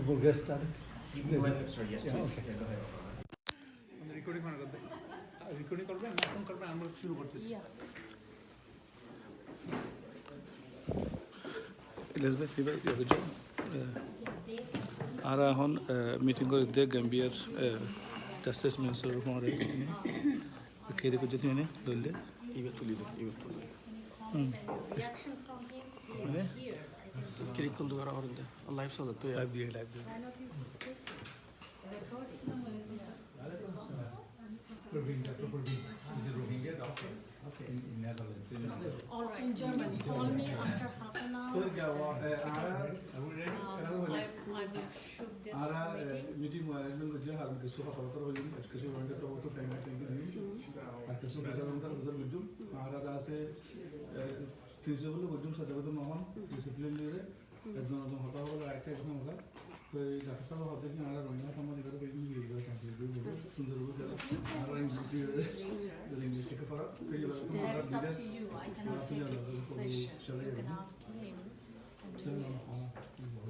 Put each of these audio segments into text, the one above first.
We'll get started. You can go ahead, sir. Yes, please. Yeah, okay. Yeah, go ahead. Recording করা করবে recording করবেন না phone করবেন আমরা শুরু করতেছি Elizabeth, you have a good job. Ara hon meeting ko de Gambier Justice Minister ko re kede ko jethine ne lolle Ibe tuli do. Reaction from him is here. Kilik kundu gara orunda. Live so datto ya. live diye Why not you just take the recording? Rohingya is a Rohingya doctor in Netherlands. All right, in Germany. Call me after half an hour. I will shoot this meeting. meeting management को जो हाल में किसी का पता हो जाएगी किसी वंडे तो वो तो टाइम है कि नहीं किसी का जब अंदर उधर गुजूम आरा दासे किसी को लोग गुजूम सदा तो मामन डिसिप्लिन ले रहे एग्जाम जो होता होगा एक्ट एक्ट में होगा तो ये जैसा वो होता है कि आरा रोना तो हमारे घर पे भी ये बात कैसे भी बोलो सुंदर हो जाए आरा इंग्लिश ले रहे तो इंग्लिश के फरा फिर ये बात तो That Ara is up to you. I cannot take this decision. You can ask him.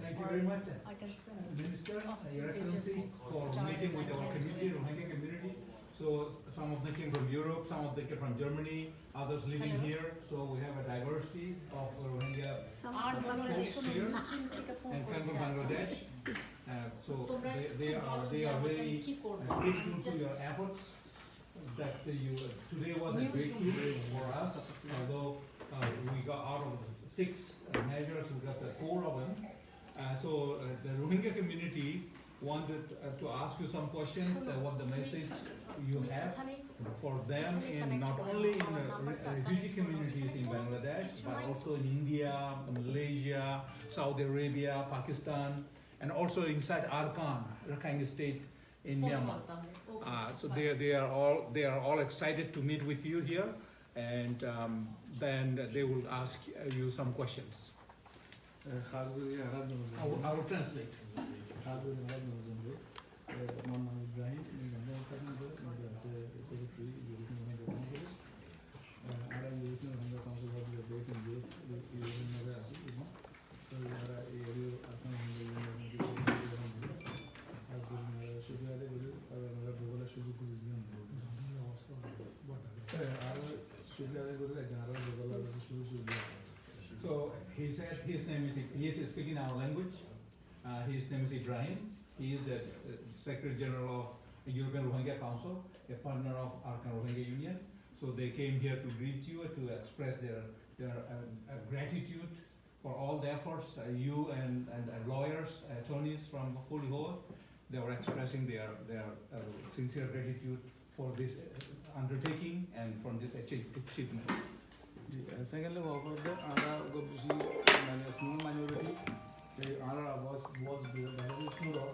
Thank you very much, I can send it. Minister, Oh, Your they Excellency, just for started meeting with like our that community, way. Rohingya community. So some of them came from Europe, some of them came from Germany, others living Hello. here. So we have a diversity of Rohingya R Bangladesh folks here মুসলিম থেকে phone and come করেছে from Bangladesh. So তোমরা they একটু are বলো যে আমাকে very আমি কি করব grateful to Just- your efforts. That you today was a great Newsroom. day for us. Although we got out of 6 measures, we got the 4 of them. The Rohingya community wanted to ask you some questions. What the message you have for them in not only in refugee communities in Bangladesh, but also in India, Malaysia, Saudi Arabia, Pakistan, and also inside Arakan, Rakhine State in Myanmar. So they are all excited to meet with you here, and then they will ask you some questions. खास करके आराध में I will translate. खास करके आराध में होंगे मोहम्मद इब्राहिम ने करने को मुझे ऐसे फ्री यूरोपियन में करना है आराध यूरोपियन में council of the base in European में आसी तो यारा ये अपन हम आज गुरु शुक्रिया दे गुरु अगर मेरा बोला शुरू कर दिया शुक्रिया दे गुरु जनरल बोला शुरू दिया So he said his name is, he is speaking our language. His name is Ibrahim. He is the Secretary General of the European Rohingya Council, a partner of Arakan Rohingya Union. So they came here to greet you, to express their gratitude for all the efforts. You and lawyers, attorneys from Holy Hoa, they were expressing their sincere gratitude for this undertaking and from this achievement. Secondly, the other small minority, the other was the school of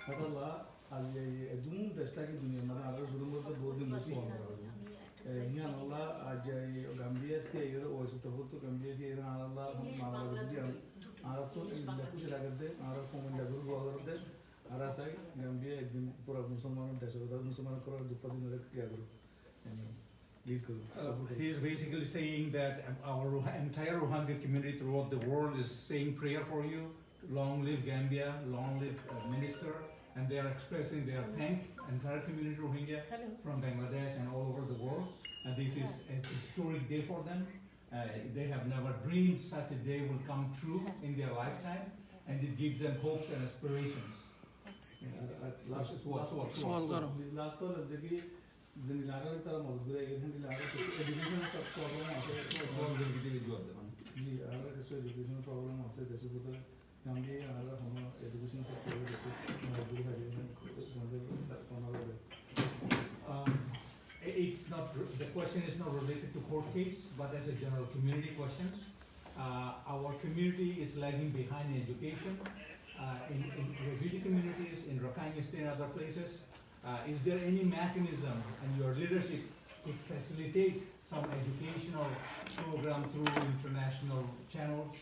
Hatala, as a doom, the stack in the other room of the board in the school. Yanala, Ajay, Gambia, was the Hoto Gambia, Anala, Arato, and the Kushagade, Arafom and the Guru of them, Arasai, Gambia, for a Musaman, the Musaman, the Padina. He is basically saying that our entire Rohingya community throughout the world is saying prayer for you. Long live Gambia, long live Minister, and they are expressing their thank entire community Rohingya from Bangladesh and all over the world. And this is a historic day for them. They have never dreamed such a day will come true in their lifetime, and it gives them hopes and aspirations. Last one, the latter term of the education of problem of the education problem of the Gambia and other education sector. It's not, the question is not related to court case, but as a general community questions. Our community is lagging behind in education. In refugee communities, in Rakhine State and other places, is there any mechanism in your leadership to facilitate some educational program through international channels,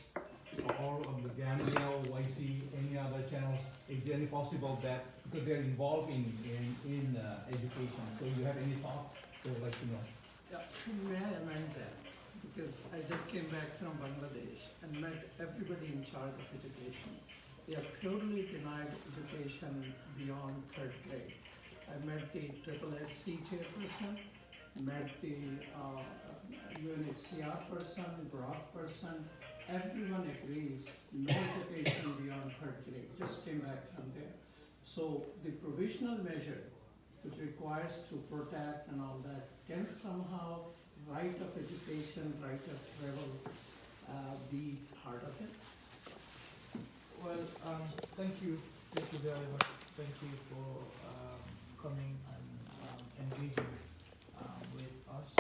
or of the Gambia, YC, any other channels? Is there any possible that, because they're involved in education, so you have any thought you would like to know? Yeah, may I amend that? Because I just came back from Bangladesh and met everybody in charge of education. they are purely denied education beyond third grade. I met the SSSC chairperson, met the UNHCR person, Brock person. Everyone agrees no education beyond third grade. Just came back from there. So the provisional measure, which requires to protect and all that, can somehow right of education, right of travel be part of it? Well, thank you very much. Thank you for coming and engaging with us.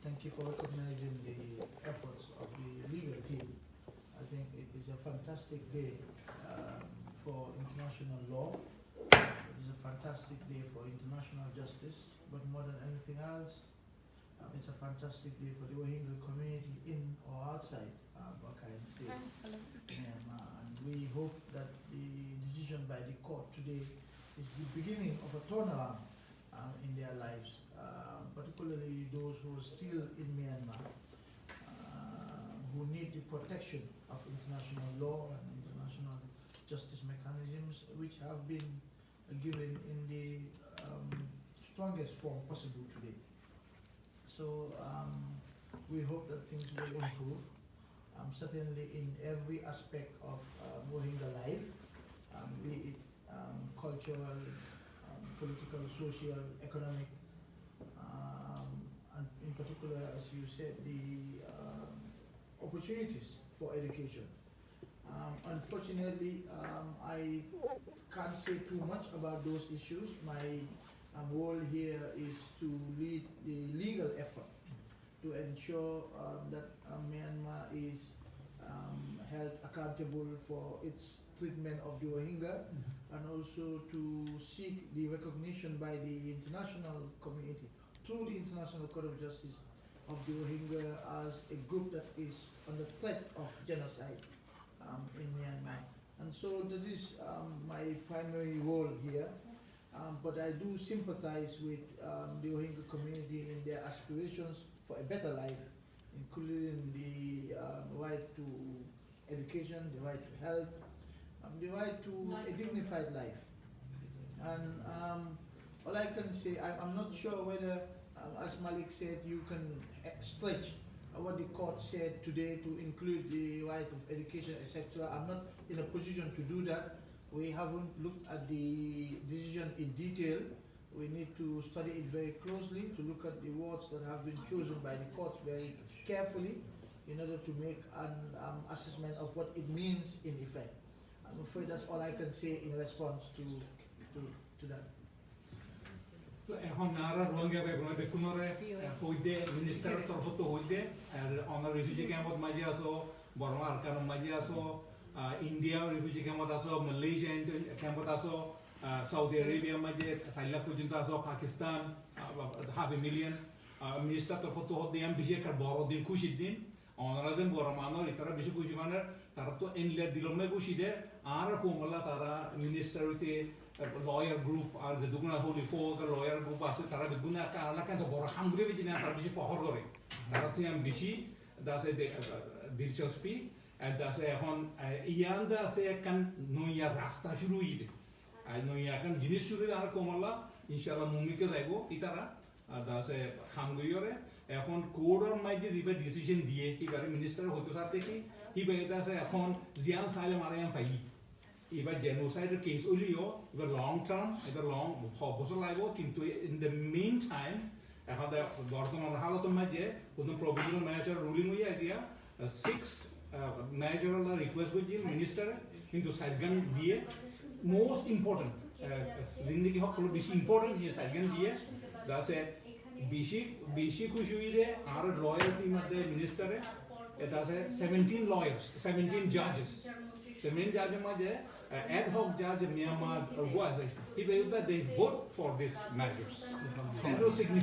Thank you for recognizing the efforts of the legal team. I think it is a fantastic day for international law. It is a fantastic day for international justice, but more than anything else, it's a fantastic day for the Rohingya community in or outside Rakhine State. And we hope that the decision by the court today is the beginning of a turnaround in their lives, particularly those who are still in Myanmar, who need the protection of international law and international justice mechanisms, which have been given in the strongest form possible today. So we hope that things will improve, certainly in every aspect of Rohingya life, be it cultural, political, social, economic, and in particular, as you said, the opportunities for education. Unfortunately, I can't say too much about those issues. My role here is to lead the legal effort to ensure that Myanmar is held accountable for its treatment of the Rohingya, and also to seek the recognition by the international community through the International Court of Justice of the Rohingya as a group that is under threat of genocide in Myanmar. And so this is my primary role here. But I do sympathize with the Rohingya community in their aspirations for a better life, including the right to education, the right to health, the right to a dignified life. And all I can say, I'm not sure whether, as Malik said, you can stretch what the court said today to include the right of education, etc. I'm not in a position to do that. We haven't looked at the decision in detail. We need to study it very closely, to look at the words that have been chosen by the court very carefully in order to make an assessment of what it means in effect. I'm afraid that's all I can say in response to that. এখন নারা Rohingya বেগুনা বেকুনরে হইদে minister তরফত হইদে on refugee ক্যাম্পত মাঝে আছো বর্মা আরকান মাঝে আছো India refugee ক্যাম্পত আছো Malaysia ক্যাম্পত আছো Southee Arabia মাঝে 4 লাখ পর্যন্ত আছো Pakistan half a million minister তরফত হইদে আমি বিশেষ একটা বড় দিন খুশির দিন অনারাজন বর্মানোর ইতারা বেশি খুশি মানে তারা তো এনলে দিলম না খুশি দে আর কোমলা তারা মিনিস্টার হইতে lawyer group আর যে দুগুনা হোলি ফোক lawyer group আছে তারা বেগুনা একটা আলাদা কিন্তু বড় হামগুরে বেজি না তারা বেশি ফখর করে তারা তো আমি বেশি দাসে দিলচস্পি আর দাসে এখন ইয়ান দাসে একখান নইয়া রাস্তা শুরু হইবে আর নইয়া এখন জিনিস শুরু আর কোমলা ইনশাআল্লাহ মুমিকে যাইবো ইতারা আর দাসে হামগুইরে এখন কোর্টের মাঝে যেভাবে ডিসিশন দিয়ে এবারে মিনিস্টার হইতে সাথে কি হিবে দাসে এখন জিয়ান সাইলে মারায়াম ফাইলি এবার জেনোসাইডের কেস হইলেও এবার লং টার্ম এবার লং বছর লাগবো কিন্তু ইন দ্য মেইন টাইম এখন বর্তমান হালতের মাঝে কোনো প্রভিশনাল মেজার রুলিং হয়ে আছে 6 মেজার রিকোয়েস্ট করছি মিনিস্টারে কিন্তু সাইডগান দিয়ে মোস্ট ইম্পর্টেন্ট জিন্দগি সকল বেশি ইম্পর্টেন্ট যে সাইডগান দিয়ে দাসে বেশি খুশি হইলে আর লয়ালটি মধ্যে মিনিস্টারে এটা আছে 17 lawyers 17 judges 17 judges মাঝে ad hoc judge Myanmar was he believed that they vote for these measures.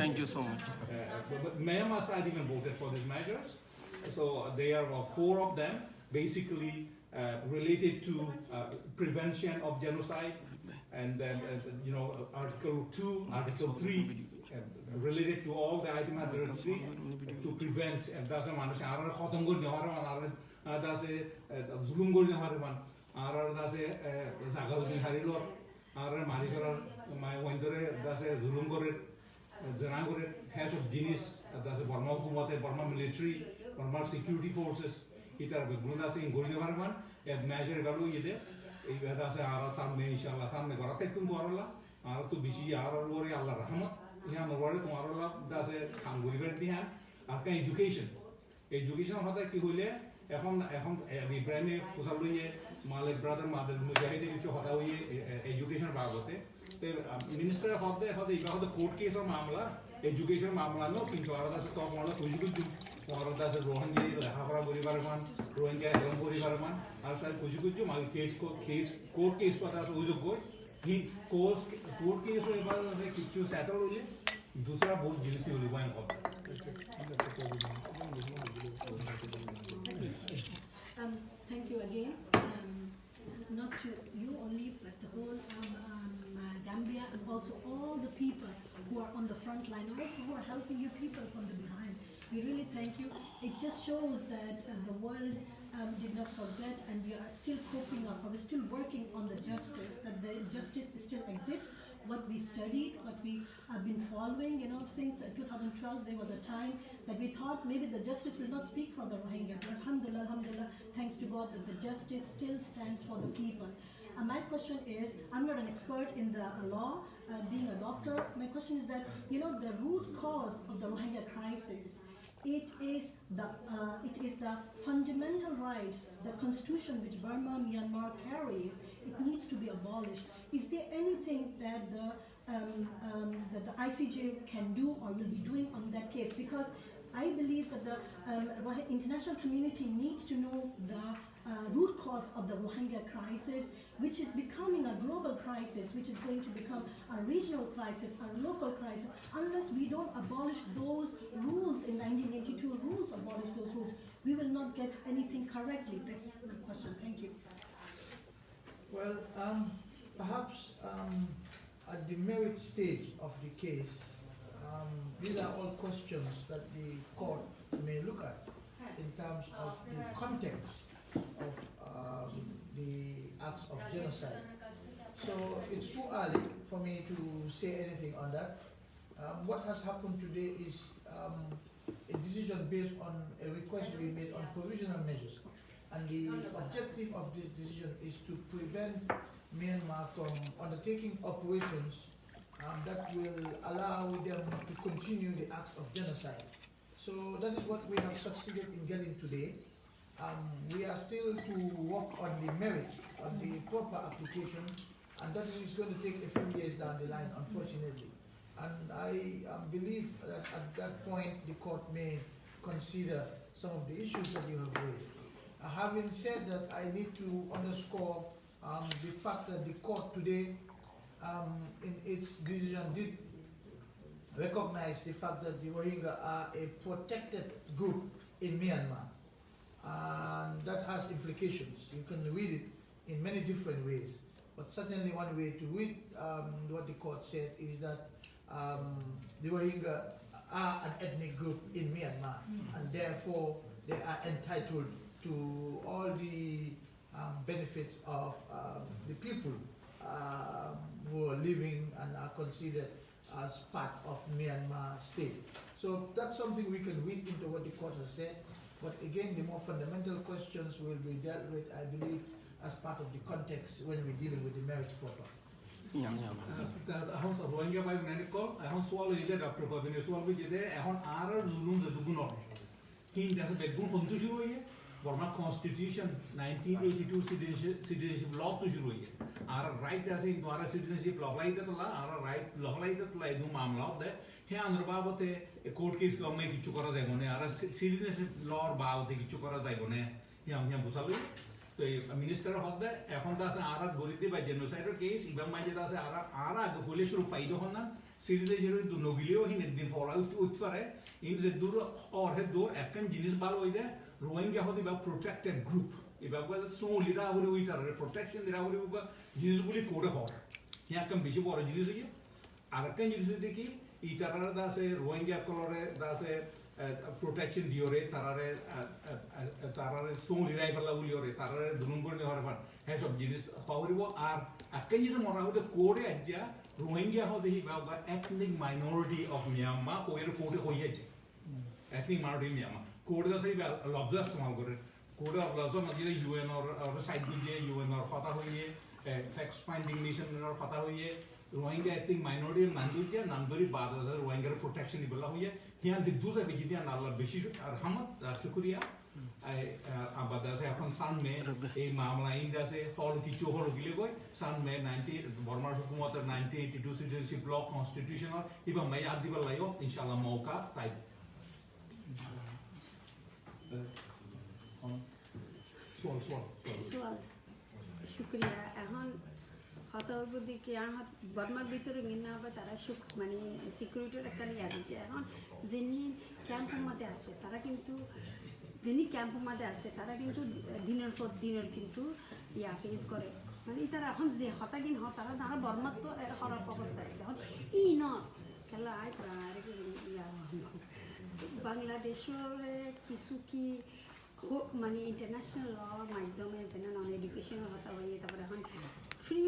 Thank you so much. But Myanmar side even voted for these measures. So there are 4 of them basically related to prevention of genocide, and then you know Article 2, Article 3 related to all the items to prevent and that's a man daase zulum gori na hariman arar daase zagal bin harilor arar marikarar my windore daase zulum gori jana gori hash of jinis daase Burma hukumate Burma military Burma security forces itar begun daase gori na hariman a measure evalu yede ei daase arar samne inshallah samne gorate tum dorala arar tu bishi arar gori Allah rahmat यहाँ नरवारे तुम्हारा ला दासे खांगुरी कर दिया आपका education होता है कि हुए এখন বিব্রানে কোসাল লইয়ে মালিক ব্রাদার মাদার মুজাহিদের কিছু হতা হইয়ে এডুকেশন বাবদে তে মিনিস্টার হতে ইবা হতে কোর্ট কেসের মামলা এডুকেশন মামলা নো কিন্তু আর দাসে তো মামলা কুজুকুজু আর দাসে রোহিঙ্গা লেখাপড়া পরিবার মান রোহিঙ্গা হেলম পরিবার মান আর তার কুজুকুজু মাল কেস কোর্ট কেস কথা অভিযোগ ही कोर्स कोर्ट केस होने बाद से किच्चू सेटल हो जाए दूसरा बहुत जिल्स की होली बाइन होता Thank you again. Not to you only, but the whole Gambia and also all the people who are on the front line, and also who are helping you people from the behind. We really thank you. It just shows that the world did not forget, and we are still coping up, or we're still working on the justice, that the justice still exists. What we studied, what we have been following, since 2012, there was a time that we thought maybe the justice will not speak for the Rohingya. But alhamdulillah, thanks to God that the justice still stands for the people. My question is, I'm not an expert in the law, being a doctor. My question is that, the root cause of the Rohingya crisis, it is the fundamental rights, the constitution which Burma, Myanmar carries, it needs to be abolished. Is there anything that the ICJ can do or will be doing on that case? Because I believe that the international community needs to know the root cause of the Rohingya crisis, which is becoming a global crisis, which is going to become a regional crisis, a local crisis. Unless we don't abolish those rules in 1982, abolish those rules, we will not get anything correctly. That's my question. Thank you. Well, perhaps at the merit stage of the case, these are all questions that the court may look at in terms of the context of the acts of genocide. So it's too early for me to say anything on that. What has happened today is a decision based on a request we made on provisional measures. And the objective of this decision is to prevent Myanmar from undertaking operations that will allow them to continue the acts of genocide. So that is what we have succeeded in getting today. We are still to work on the merits of the proper application, and that is going to take a few years down the line, unfortunately. And I believe that at that point the court may consider some of the issues that you have raised. Having said that, I need to underscore the fact that the court today, in its decision, did recognize the fact that the Rohingya are a protected group in Myanmar. And that has implications. You can read it in many different ways. But certainly one way to read what the court said is that the Rohingya are an ethnic group in Myanmar, and therefore they are entitled to all the benefits of the people who are living and are considered as part of Myanmar state. So that's something we can read into what the court has said. But again, the more fundamental questions will be dealt with, I believe, as part of the context when we're dealing with the merits proper. এখন রোহিঙ্গা ভাই medical এখন সোয়াল হইছে doctor কবিন সোয়াল হইছে এখন আর জুলুম যেটুকু নয় কিন্তু আছে বেগুন কোনটো শুরু হইছে বর্মা কনস্টিটিউশন 1982 সিটিজেনশিপ ল তো শুরু হইছে আর রাইট আছে ইন দ্বারা সিটিজেনশিপ ল লাইতে তো আর রাইট ল লাইতে তো লাইদু মামলা দে হে আন্দর বাবতে কোর্ট কেস গমে কিছু করা যাইব না আর সিটিজেনশিপ লর বাবতে কিছু করা যাইব না হিয়া বুঝালো তো মিনিস্টার হদে এখন তো আছে আর গরিতে বা জেনোসাইডের কেস ইবাম মাইজে আছে আর আগে ফুলে শুরু ফাইদো হন না সিটিজেনশিপ দু নগিলিও হিন দিন ফলো উৎপারে ইন যে দূর অর হে দূর একন জিনিস ভালো হইদে রোহিঙ্গা হদি বা প্রোটেক্টেড গ্রুপ এবার সো লিরা হরে উইটার প্রোটেকশন লিরা হরে জিনিসগুলি কোডে হয় হিয়া কম বেশি বড় জিনিস হইছে আর একন জিনিস দেখি ইতারার দাসে রোহিঙ্গা কলরে দাসে protection diore tarare so lirai pala uliore tarare dunungur ne hore pan he sob jinis pawribo ar akken jis mora hote kore ajja Rohingya ho dehi ba ethnic minority of Myanmar hoyer kode hoyeje ethnic minority Myanmar kode da sei lobjas kamal kore kode of lobjas madire UN or side bije UN or khata hoye fact finding mission or khata hoye Rohingya ethnic minority nandurja nanduri badar Rohingya protection ibala hoye hian didduza bijidian Allah beshi rahmat shukriya abada se এখন সামনে এই মামলা India সে ফল কিছু হলো গিলে গই সামনে 90 বর্মার হুকুমতের 1982 citizenship ল constitutional এবং মাই আদিবাল লাইও ইনশাআল্লাহ মৌকা তাই সোয়াল শুক্রিয়া এখন হতবুদ্ধিকে আমার বর্মার ভিতরে মিনা হবে তারা সুখ মানে সিকিউরিটির একটা ইয়া দিচ্ছে এখন যিনি ক্যাম্পের মধ্যে আছে তারা কিন্তু যিনি ক্যাম্পের মধ্যে আছে তারা কিন্তু দিনের পর দিনের কিন্তু ইয়া ফেস করে মানে তারা এখন যে হতাগিন হয় তারা তারা বর্মার তো খারাপ অবস্থা আছে এখন ই ন খেলা আয় তারা আর ইয়া বাংলাদেশের কিছু কি মানে ইন্টারন্যাশনাল লর মাধ্যমে যেন নন এডুকেশনের কথা হয়ে তারপরে এখন ফ্রি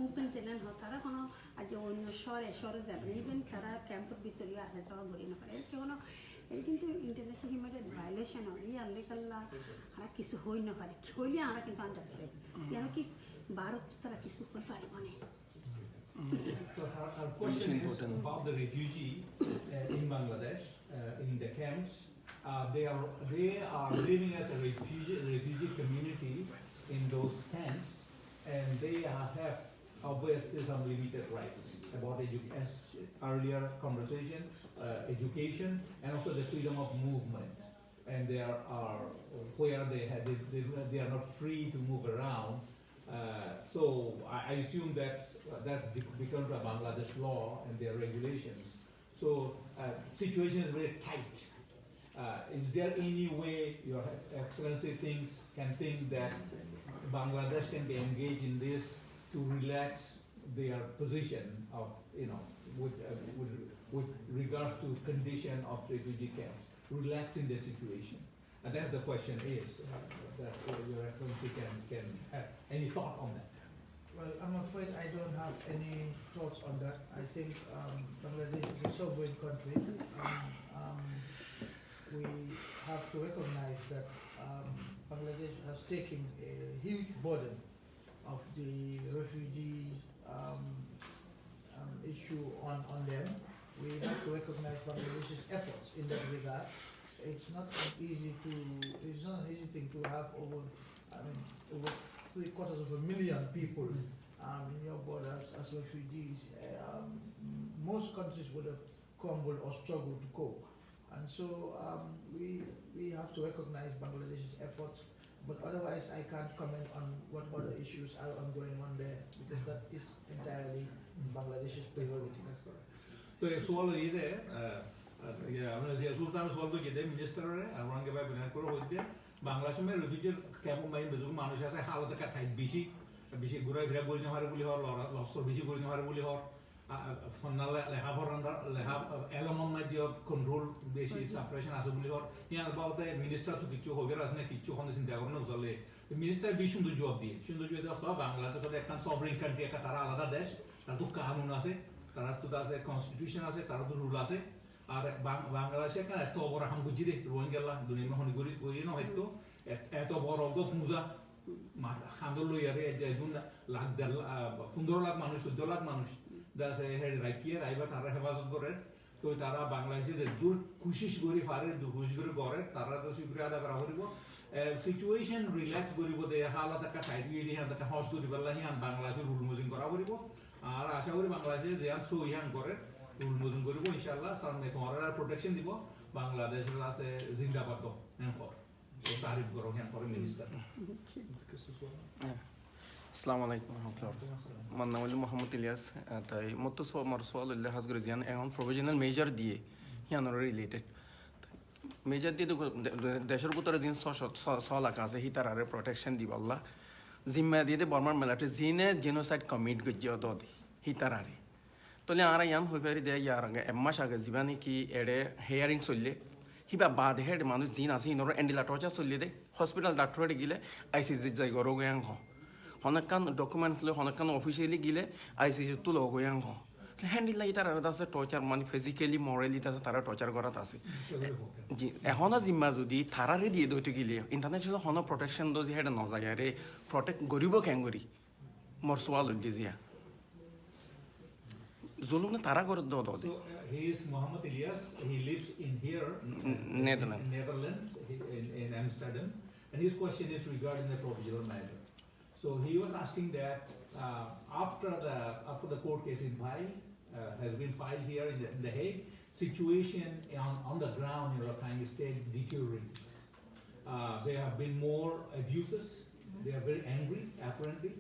মুভমেন্ট যেন হয় তারা কোনো আজ অন্য শহরে যাবে ইভেন তারা ক্যাম্পের ভিতরে আসা যাওয়া করি না পারে কোনো এই কিন্তু ইন্টারন্যাশনাল হিউম্যান রাইটস ভায়োলেশন হয় এই আনলে কাল্লা আর কিছু হই না পারে হইলে আমরা কিন্তু আন্ডার কেন কি ভারত তারা কিছু করে পারিব না So our question is about the refugee in Bangladesh, in the camps. They are living as a refugee community in those camps, and they have obviously some limited rights about earlier conversation, education, and also the freedom of movement. And there are where they are not free to move around. So I assume that becomes a Bangladesh law and their regulations. So situation is very tight. Is there any way Your Excellency can think that Bangladesh can be engaged in this to relax their position of with regards to condition of refugee camps, relaxing the situation? And that's the question is that Your Excellency can have any thought on that? Well, I'm afraid I don't have any thoughts on that. I think Bangladesh is a sovereign country. We have to recognize that Bangladesh has taken a huge burden of the refugee issue on them. We have to recognize Bangladesh's efforts in that regard. It's not an easy thing to have over 750,000 people in your borders as refugees. Most countries would have crumbled or struggled to cope. And so we have to recognize Bangladesh's efforts, but otherwise I can't comment on what other issues are ongoing on there, because that is entirely Bangladesh's priority. That's correct. So it's all either আমরা জিয়া সুলতান solve Gede মিনিস্টারে আরঙ্গে by বিনা করে হইতে বাংলাদেশে refugee camp মাই বেজু মানুষ আছে হালতে কাঠাই বেশি ঘুরে ফিরে বলি না হারে বলি হর লসর বেশি বলি না হারে বলি হর ফনালে লেহা ফরান্ডার লেহা এলমন না যে কন্ট্রোল বেশি সাপ্রেশন আছে বলি হর ইয়ার বাউতে মিনিস্টার তো কিছু হবে রাজনে কিছু কোন চিন্তা করে না চলে মিনিস্টার বি সুন্দর জবাব দিয়ে সব বাংলাদেশ তো একটা সভরেন কান্ট্রি একটা তারা আলাদা দেশ তার তো কানুন আছে তারা তো আছে কনস্টিটিউশন আছে তারা তো রুল আছে আর বাংলাদেশে কেন এত বড় হামগুজি রে রোহিঙ্গা দুনিয়া মহনি করি না হয়তো এত বড় ফুজা হান্দর লইয়ারে একজন লাখ 15 লাখ মানুষ 14 লাখ মানুষ দাসে হেড রাখিয়ে রাইবা তারা হেফাজত করে তো তারা বাংলাদেশে যে দূর কোশিশ করি পারে কোশিশ করে তারা তো শুক্রিয়া আদা করা করিব সিচুয়েশন রিল্যাক্স করিব দে হালত একটা টাইট হইলি হান একটা হস করি বললা হিয়ান বাংলাদেশের রুল মুজিং করা করিব আর আশা করি বাংলাদেশে যে আন সো হিয়ান করে রুল মুজিং করিব ইনশাআল্লাহ সামনে তোমার প্রোটেকশন দিব বাংলাদেশের আছে জিন্দাবাদ তো এনফর তো তারিফ করো হিয়ান করে মিনিস্টার আসসালামু আলাইকুম আমার নাম হলো মোহাম্মদ ইলিয়াস তাই মতো আমার সোয়াল হাজগর জিয়ান এখন প্রভিশনাল মেজার দিয়ে হিয়ানোর রিলেটেড মেজার দিয়ে দেশের ভিতরে যিনি এলাকা আছে হি তারারে প্রটেকশন দিব আল্লাহ জিম্মা দিয়ে বর্মার মেলাটে জিনে জেনোসাইড কমিট গজ্জিও দি হি তারারে তলে আর ইয়াম হয়ে পারি দেয় ইয়ার আগে এক মাস আগে যিবা নাকি এড়ে হেয়ারিং চললে হিবা বাদ হেড মানুষ দিন আছে ইনর এন্ডিলা টর্চার চলিয়ে দে হসপিটাল ডাক্তার গিলে আইসিসি যাই গরো গয়াং হনকান ডকুমেন্টস লে হনকান অফিসিয়ালি গিলে আইসিসি তুলো গয়াং হ্যান্ডিল লাগে তারা আছে টর্চার মানে ফিজিক্যালি মরালি আছে তারা টর্চার করাত আছে জি এখনো জিম্মা যদি থারারে দিয়ে দইতে গিলে ইন্টারন্যাশনাল হন প্রটেকশন দো হেড নজাগারে প্রটেক্ট গরিব ক্যাঙ্গরি মোর সোয়াল উল্টি জিয়া জুলুম না তারা করে দো দে He is Muhammad Ilyas. He lives in here, Netherlands. in Netherlands, in Amsterdam. And his question is regarding the provisional measure. So he was asking that after the court case has been filed here in the Hague, situation on the ground in Rakhine State deteriorating. There have been more abuses. They are very angry, apparently,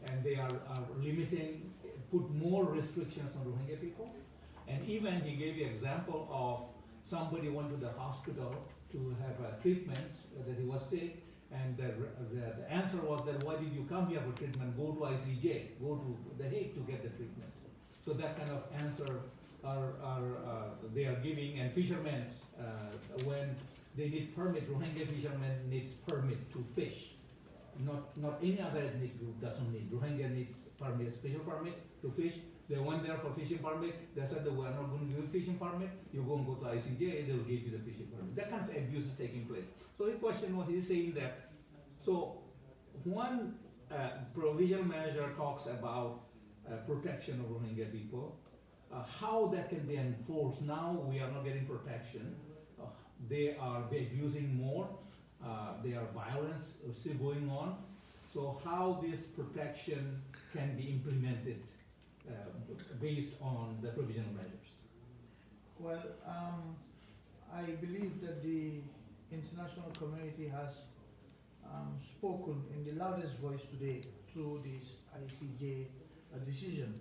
and they are put more restrictions on Rohingya people. And even he gave the example of somebody went to the hospital to have a treatment that he was sick, and the answer was that why did you come here for treatment? Go to ICJ, go to The Hague to get the treatment. So that kind of answer they are giving, and fishermen when they need permit, Rohingya fishermen needs permit to fish. Not any other ethnic group doesn't need. Rohingya needs permit, special permit to fish. They went there for fishing permit. They said that we are not going to give you fishing permit. You go and go to ICJ, they will give you the fishing permit. That kind of abuse is taking place. So his question was, he's saying that, so one provisional measure talks about protection of Rohingya people. How that can be enforced? Now we are not getting protection. They are abusing more. There are violence still going on. So how this protection can be implemented based on the provisional measures? Well, I believe that the international community has spoken in the loudest voice today through this ICJ decision.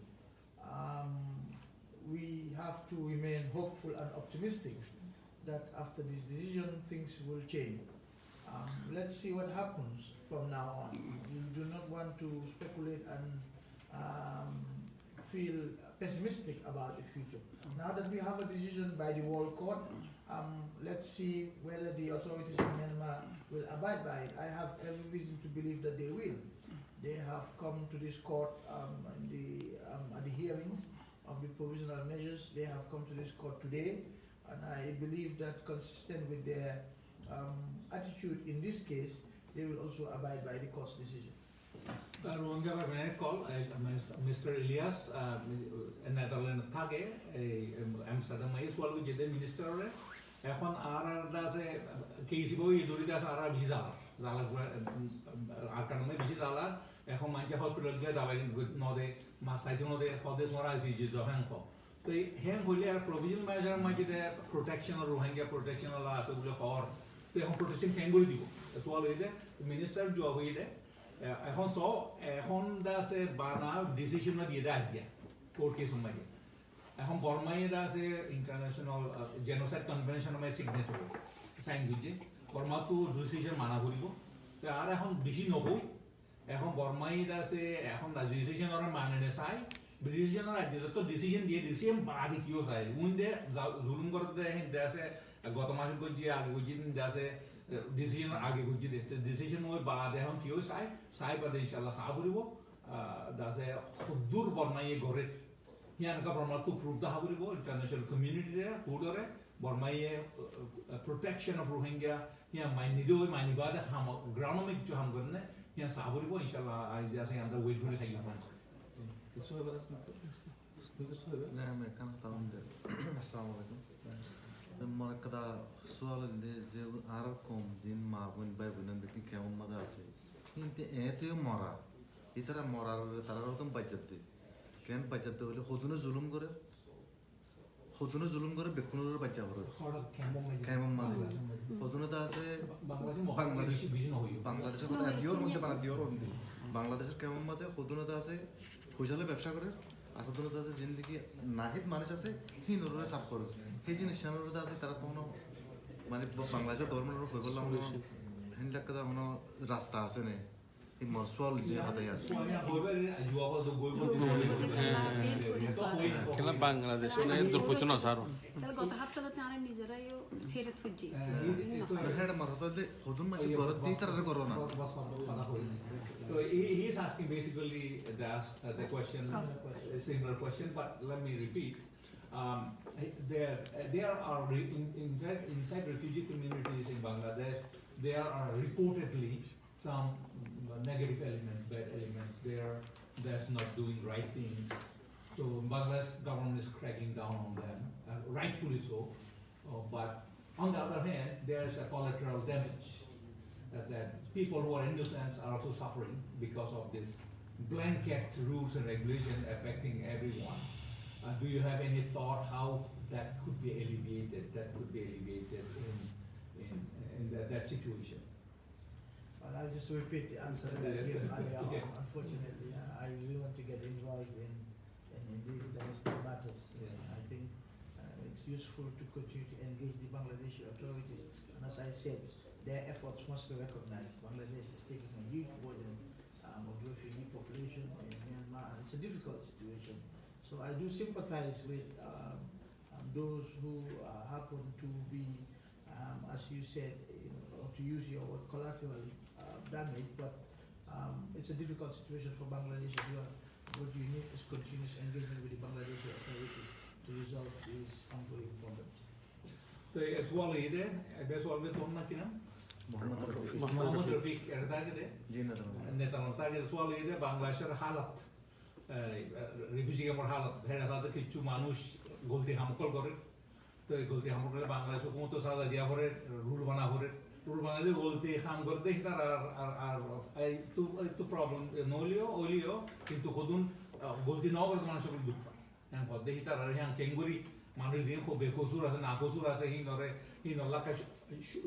We have to remain hopeful and optimistic that after this decision things will change. Let's see what happens from now on. We do not want to speculate and feel pessimistic about the future. Now that we have a decision by the World Court, let's see whether the authorities in Myanmar will abide by it. I have every reason to believe that they will. They have come to this court at the hearings of the provisional measures. They have come to this court today, and I believe that consistent with their attitude in this case, they will also abide by the court's decision. Rohingya by call Mr. Ilyas, Netherlands থাকে Amsterdam এই সোয়াল যেতে minister এখন আর আছে কেসি বই দরিতে আছে আর বেশি জ্বালা আর কারণে বেশি জ্বালা এখন মানুষ হসপিটাল গিয়ে দাবাই নদে মাছ চাইতে নদে সদে মরা আছে যে জহাং তো হ্যাং হইলে আর প্রভিশন মেজার মাঝে প্রোটেকশন রোহিঙ্গা প্রোটেকশন আছে বলে হওয়ার তো এখন প্রোটেকশন কেন করে দিব সোয়াল হইলে মিনিস্টার জব হইলে এখন আছে বানা ডিসিশন দিয়ে দেয় আজকে কোর্ট কেস মাঝে এখন বর্মাই আছে ইন্টারন্যাশনাল জেনোসাইড কনভেনশন মাঝে সিগনেচার সাইন দিচ্ছে বর্মা তো ডিসিশন মানা করিব আর এখন বেশি নহই এখন বর্মাই আছে এখন ডিসিশন ওরা মানে নে চাই ডিসিশন যত ডিসিশন দিয়ে ডিসিশন বাদে কিও চাই উইন্ডে জুলুম করতে আছে গত মাসে করছি আগে করছি আছে ডিসিশন আগে করছি ডিসিশন ওই বাদ এখন কিও চাই বাদে ইনশাল্লাহ চা ফুরিব দাসে সুদূর বর্মাই ঘরে হিয়ানকা বর্মা তো প্রুফ দেখা ফুরিব ইন্টারন্যাশনাল কমিউনিটিরে ফুডরে বর্মাই প্রোটেকশন অফ রোহিঙ্গা হিয়া মাইনি দিও মাইনি বাদে হাম গ্রাউন্ড কিছু হাম করে হিয়া চা ফুরিব ইনশাল্লাহ আই দাসে আমরা ওয়েট করে থাকি কিছু হবে না আমি কান তাউন দে আসসালামু আলাইকুম Malakada soal de ze arakom jin magun bay bunan de kemon mada ase inte ete mora itara morar tarar tom bajjatte ken bajjatte bole khudunu zulum gore bekunur bajja hore kemon mada khudunu da ase bangladesh bangladesh ko dior monte bana dior onde bangladesh kemon mada khudunu da ase khojale ব্যবসা করে আর khudunu da ase জিন্দেগি নাহিদ মানুষ আছে হিনুরে সাফ করে এই জিনিস সামনে আছে তারা কোনো মানে বাংলাদেশের গভর্নমেন্টের হয়ে বললাম হেন লাখ কোনো রাস্তা আছে না এই মরসুয়াল দিয়ে হাতে আছে খেলা বাংলাদেশে দুর্পচন আসার গত সপ্তাহতে আমরা নিজেরাইও সেটা খুঁজছি হেড মারতে হদুন মাঝে গরত দিয়ে তারা করো না So he is asking basically the question, a similar question, but let me repeat. There are inside refugee communities in Bangladesh, there are reportedly some negative elements, bad elements there that's not doing right things. So Bangladesh government is cracking down on them, rightfully so. But on the other hand, there is a collateral damage. That people who are innocent are also suffering because of this blanket rules and regulations affecting everyone. Do you have any thought how that could be alleviated? In that situation. Well, I'll just repeat the answer that I gave earlier on. Unfortunately, I really want to get involved in these domestic matters. I think it's useful to continue to engage the Bangladeshi authorities. And as I said, their efforts must be recognized. Bangladesh is taking a huge burden of refugee population in Myanmar, and it's a difficult situation. So I do sympathize with those who happen to be, as you said, or to use your word, collateral damage, but it's a difficult situation for Bangladesh as well. What you need is continuous engagement with the Bangladeshi authorities to resolve these ongoing problems. So as well either, as well with Mohammed Rafiq erdagide জি না নেতানতাগে সোয়াল ইদে বাংলাদেশের হালত refugee ক্যাম্পের হালত হেডা তাতে কিছু মানুষ গলতি হামকল করে তো এই গলতি হামকল করে বাংলাদেশ হুকুমত সাজা দিয়া করে রুল বানালে গলতি হাম করে দেখি তার আর এই তো প্রবলেম নলিও ওলিও কিন্তু কদুন গলতি ন করে মানুষ সকল দুঃখ পায় হ্যাঁ দেখি তার আর হ্যাঁ কেঙ্গুরি মানুষ যে খুব বেকসুর আছে না কসুর আছে হি নল্লাকা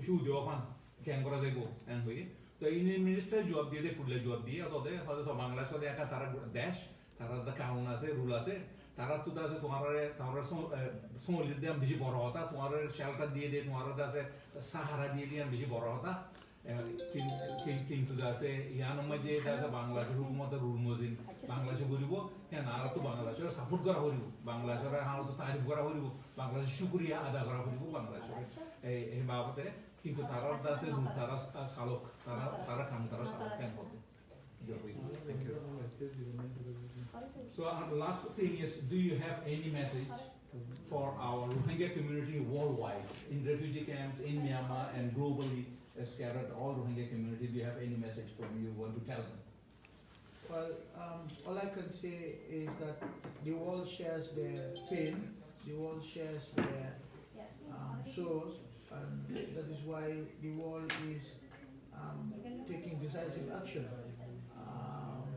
শু দেওয়া পান কেন করা যাইব এন হই তো এই মিনিস্টার জবাব দিয়ে পুরলে জবাব দিয়ে অতদে হয়তো বাংলাদেশে একা তারা দেশ তারা কানুন আছে রুল আছে তারা তো আছে তোমার সমলিত দিয়ে বেশি বড় হতা তোমার শেল্টার দিয়ে তোমার আছে সাহারা দিয়ে বেশি বড় হতা কিন্তু আছে ইয়ানোর মধ্যে আছে বাংলাদেশের হুকুমত রুল মজিন বাংলাদেশে করিব হ্যাঁ না তো বাংলাদেশের সাপোর্ট করা করিব বাংলাদেশের হালত তারিফ করা করিব বাংলাদেশের শুক্রিয়া আদা করা করিব বাংলাদেশের এই বাবদে কিন্তু তারা আছে তারা চালক তারা কাম তারা চালক কেন করবে So the last thing is, do you have any message for our Rohingya community worldwide, in refugee camps, in Myanmar, and globally scattered all Rohingya community? Do you have any message from you want to tell them? Well, all I can say is that the world shares their pain, the world shares their sorrows, and that is why the world is taking decisive action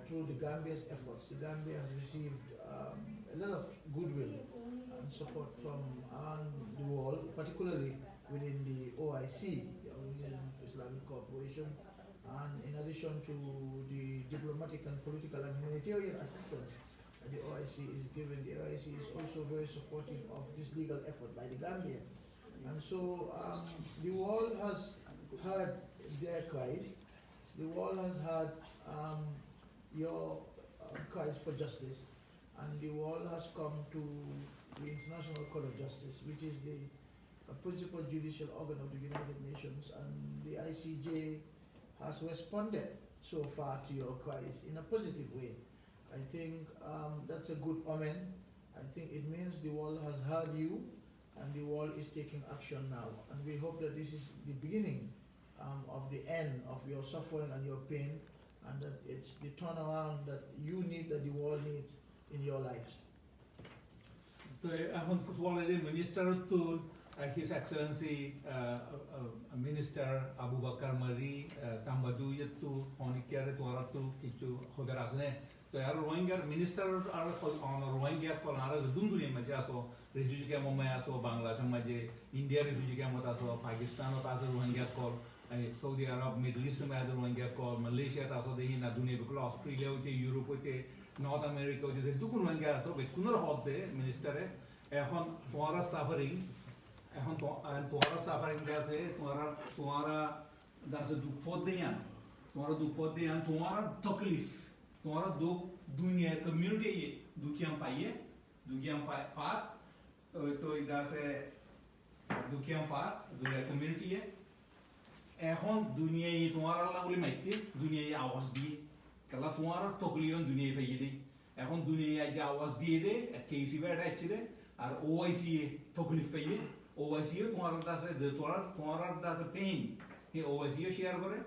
through the Gambia's efforts. The Gambia has received a lot of goodwill and support from around the world, particularly within the OIC, the Organization of Islamic Cooperation, and in addition to the diplomatic and political and humanitarian assistance that the OIC is giving. The OIC is also very supportive of this legal effort by the Gambia. And so the world has heard their cries, the world has heard your cries for justice, and the world has come to the International Court of Justice, which is the principal judicial organ of the United Nations, and the ICJ has responded so far to your cries in a positive way. I think that's a good omen. I think it means the world has heard you, and the world is taking action now. And we hope that this is the beginning of the end of your suffering and your pain, and that it's the turnaround that you need, that the world needs in your lives. So এখন already Minister to His Excellency Minister Abu Bakar Mari Tambadu yettu honikere tuaratu kichu hogar asne to yar Rohingya Minister ar on Rohingya kolara dunduri maje aso refugee camp me aso Bangladesh maje India refugee camp aso Pakistan aso Rohingya kol Saudi Arab Middle East me aso Rohingya kol Malaysia aso dehi na dunia bikol Australia hote Europe hote North America hote dukun Rohingya aso bekunor hote minister এখন তোমারা suffering তোমারা suffering আছে তোমারা দাসে দুঃখ দেয়া तुम्हारा दुख पद दे तुम्हारा तकलीफ तुम्हारा दुख दुनिया कम्युनिटी ये दुखियां पाइए दुखियां फात तो इधर से दुखियां फात दुनिया कम्युनिटी है এখন দুনিয়া এই তোমার আল্লাহ বলে মাইতে দুনিয়া এই আওয়াজ দিয়ে কালা তোমার তকলিয়ন দুনিয়া ফাইয়ে দে এখন দুনিয়া যে আওয়াজ দিয়ে দে কেসি বেটা আছে দে আর ওআইসি তকলিফ ফাইয়ে ওআইসি তোমার দাসে যে তোমার দাসে পেইন এই ওআইসি শেয়ার করে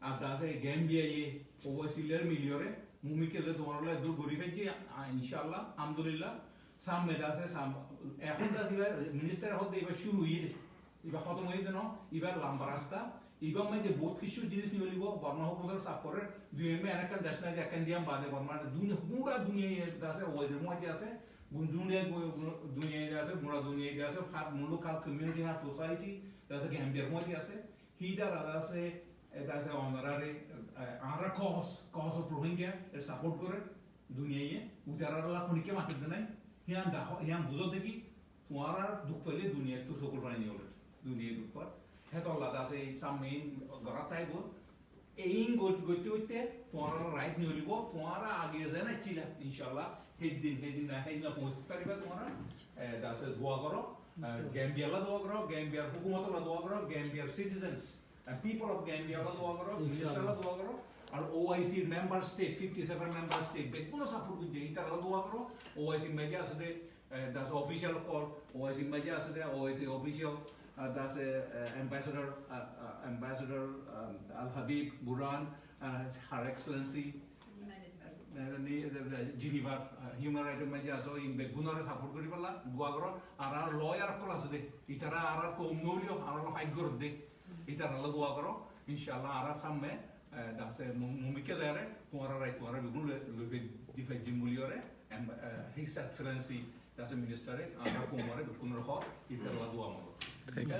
আর দাসে গেম দিয়ে এই ওআইসি লের মিলিয়রে মুমিকে যে তোমার আল্লাহ দূর গরি ফাইয়ে ইনশাআল্লাহ আলহামদুলিল্লাহ সামনে দাসে এখন দাসে মিনিস্টার হতে এবার শুরু হয়ে দে এবার খতম হয়ে দেন এবার লম্বা রাস্তা ইবাম যে বহুত কিছু জিনিস নিয়ে লিব বর্মা হুকুমদার সাপরে দুই মে আরেকটা দেশ না দেখেন দিয়াম বাদে বর্মা দুনিয়া পুরা দুনিয়া আছে ওয়াজের মধ্যে আছে দুনিয়া আছে পুরা দুনিয়া আছে ফাত মুলুক কাল কমিউনিটি আর সোসাইটি আছে গ্যাম্বিয়ার মধ্যে আছে হিদার আছে এটা আছে অনারারে আমরা কজ অফ রোহিঙ্গা এর সাপোর্ট করে দুনিয়ায় উতারালা খনিকে মাতে নাই হিয়ান বুঝো দেখি তোমার দুঃখ পেলে দুনিয়া তো সকল প্রাণী নিয়ে হলে দুনিয়া দুঃখ পর হেতল্লা দাসে সামমেইন গরাতাই বল এইন গতি হইতে তোমার রাইট নিয়ে হলিব তোমার আগে যেন ছিল ইনশাআল্লাহ হেদিন না হেদিন পৌঁছতে পারিবা তোমার দাসে দোয়া করো গ্যাম্বিয়ালা দোয়া করো গ্যাম্বিয়ার হুকুমতলা দোয়া করো গ্যাম্বিয়ার সিটিজেন্স পিপল অফ গ্যাম্বিয়ালা দোয়া করো মিনিস্টারলা দোয়া করো আর OIC member state 57 member state বেগুলো সাপোর্ট করতে ইতারা দোয়া করো ওআইসি মেজা আছে দাস অফিশিয়াল কল ওআইসি মেজা আছে OIC official that's Ambassador Al Habib Buran, Her Excellency, Geneva Human Rights Media, so in Begunare support kori pala, dua karo, arar lawyer kolas de, itara arar ko umnolio, arar fight kor de, itara la dua karo, inshallah arar samme, that's mumike zare, tumhara right, tumhara begun le defend jimuliore, and His Excellency, that's a minister, arar ko umare begun rakho, itara la dua maro.